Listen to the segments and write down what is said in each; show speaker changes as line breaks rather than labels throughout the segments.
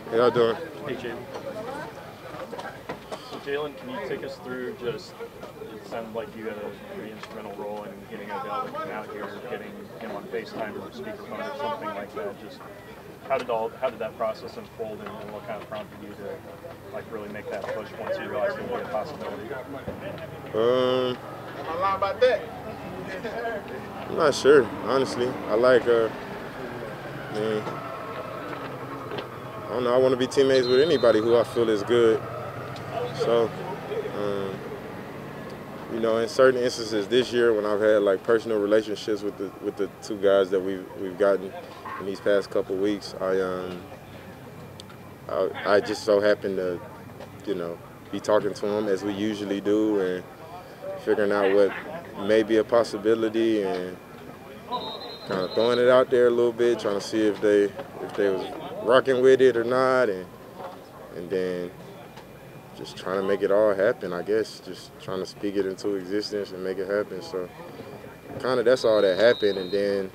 How y'all doing?
Hey, Jalen. So, Jalen, can you take us through just, it sounded like you had a pretty instrumental role in getting Odell to come out here, getting him on FaceTime or speakerphone or something like that. Just how did that process unfold, and what kind of prompted you to really make that push once you realized it would be a possibility?
Am I lying about that? I'm not sure, honestly. I don't know. I want to be teammates with anybody who I feel is good. So, in certain instances this year, when I've had like personal relationships with the two guys that we've gotten in these past couple weeks, I just so happen to, be talking to them as we usually do and figuring out what may be a possibility and kind of throwing it out there a little bit, trying to see if they was rocking with it or not, and then just trying to make it all happen, I guess. Just trying to speak it into existence and make it happen. So kind of that's all that happened. And then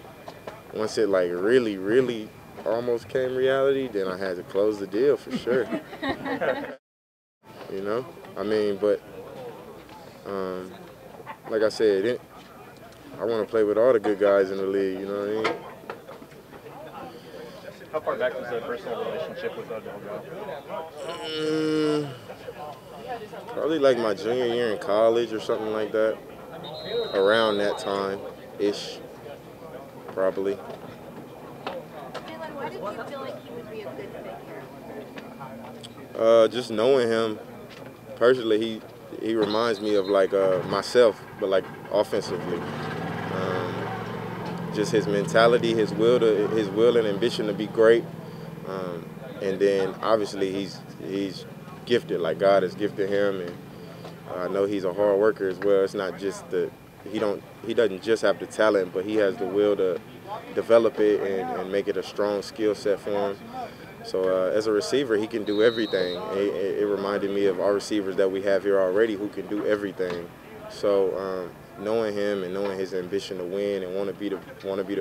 once it like really, really almost came reality, then I had to close the deal for sure. But like I said, I want to play with all the good guys in the league, you know what I mean?
How far back does that personal relationship with Odell go?
Probably like my junior year in college or something like that. Around that time-ish, probably.
Jalen, why did you feel like he would be a good fit here?
Just knowing him personally, he reminds me of like myself, but like offensively. Just his mentality, his will and ambition to be great, and then obviously he's gifted, like God has gifted him, and I know he's a hard worker as well. It's not just he doesn't just have the talent, but he has the will to develop it and make it a strong skill set for him. So as a receiver, he can do everything. It reminded me of our receivers that we have here already who can do everything. So knowing him and knowing his ambition to win and want to be the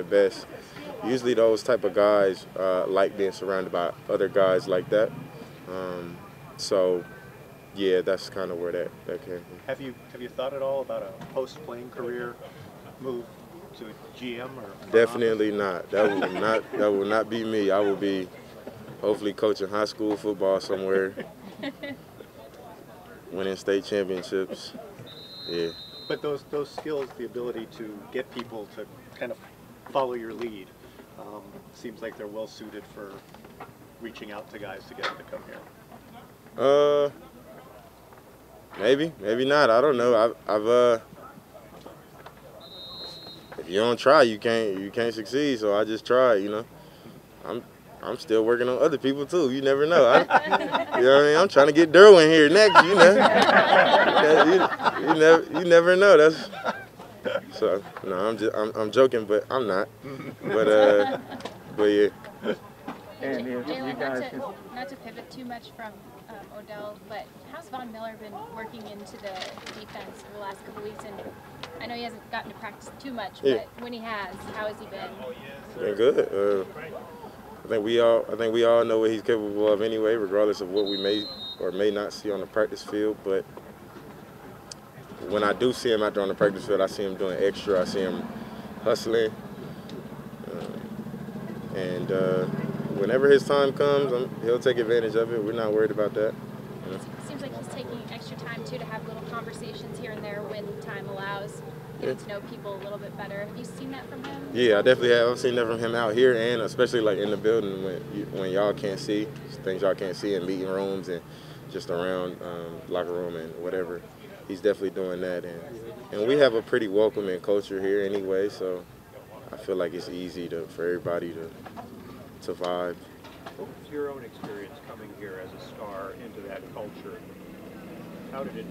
best, usually those type of guys like being surrounded by other guys like that. So yeah, that's kind of where that came from.
Have you thought at all about a post-playing career move to a GM or?
Definitely not. That will not be me. I will be hopefully coaching high school football somewhere, winning state championships. Yeah.
But those skills, the ability to get people to kind of follow your lead, seems like they're well suited for reaching out to guys to get them to come here.
Maybe not. I don't know. If you don't try, you can't succeed. So I just try. I'm still working on other people too. You never know. You know what I mean? I'm trying to get Derwin here next. You never know. So no. I'm joking, but I'm not. But yeah.
And Jalen, not to pivot too much from Odell, but how's Von Miller been working into the defense for the last couple weeks? And I know he hasn't gotten to practice too much, but when he has, how has he been?
Been good. I think we all know what he's capable of anyway, regardless of what we may or may not see on the practice field. But when I do see him out there on the practice field, I see him doing extra. I see him hustling, and whenever his time comes, he'll take advantage of it. We're not worried about that.
It seems like he's taking extra time too to have little conversations here and there when time allows. Getting to know people a little bit better. Have you seen that from him?
Yeah, I definitely have. I've seen that from him out here, and especially like in the building when y'all can't see things y'all can't see in meeting rooms and just around locker room and whatever. He's definitely doing that, and we have a pretty welcoming culture here anyway. So I feel like it's easy for everybody to vibe.
What was your own experience coming here as a star into that culture? How did it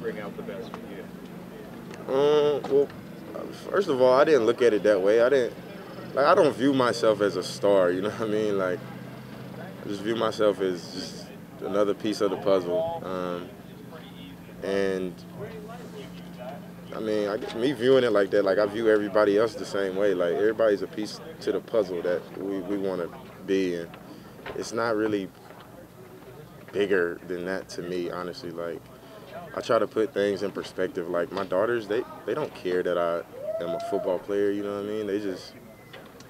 bring out the best in you?
Well, first of all, I didn't look at it that way. I don't view myself as a star, you know what I mean? Like, I just view myself as just another piece of the puzzle. And I mean, me viewing it like that, like I view everybody else the same way. Like, everybody's a piece to the puzzle that we want to be. And it's not really bigger than that to me, honestly. Like, I try to put things in perspective. Like, my daughters, they don't care that I am a football player, you know what I mean?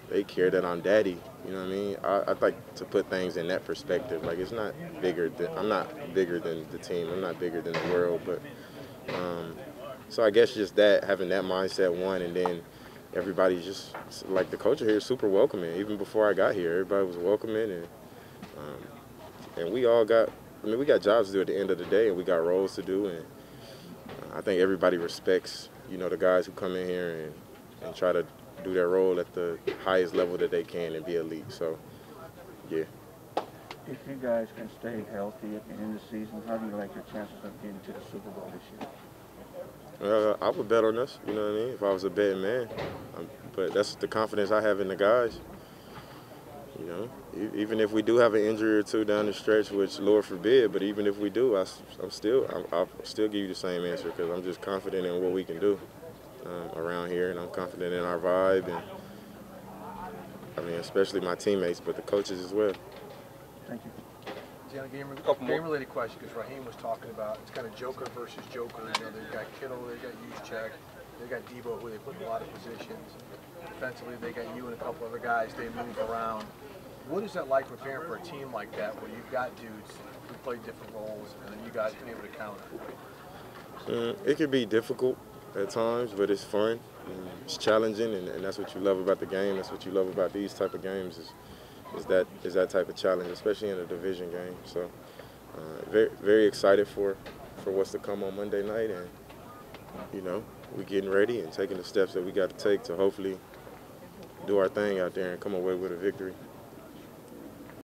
They care that I'm daddy, you know what I mean? I'd like to put things in that perspective. Like, it's not bigger than, I'm not bigger than the team. I'm not bigger than the world. But so I guess just that, having that mindset, one, and then everybody's just, like, the culture here is super welcoming. Even before I got here, everybody was welcoming, and we all got, I mean, we got jobs to do at the end of the day, and we got roles to do, and I think everybody respects, you know, the guys who come in here and try to do their role at the highest level that they can and be elite. So, yeah.
If you guys can stay healthy at the end of the season, how do you like your chances of getting to the Super Bowl this year?
I would bet on us, you know what I mean, if I was a betting man. But that's the confidence I have in the guys. You know, even if we do have an injury or two down the stretch, which Lord forbid, but even if we do, I'll still give you the same answer because I'm just confident in what we can do around here, and I'm confident in our vibe, and I mean, especially my teammates, but the coaches as well.
Thank you.
Jalen, game-related question, because Raheem was talking about it's kind of Joker versus Joker. You know, they've got Kittle, they've got Juszczyk, they've got Debo, who they put in a lot of positions. Defensively, they got you and a couple other guys they move around. What is that like preparing for a team like that, where you've got dudes who play different roles, and then you guys been able to counter?
It can be difficult at times, but it's fun. It's challenging, and that's what you love about the game. That's what you love about these type of games is that type of challenge, especially in a division game. So very, very excited for what's to come on Monday night, and you know, we're getting ready and taking the steps that we got to take to hopefully do our thing out there and come away with a victory.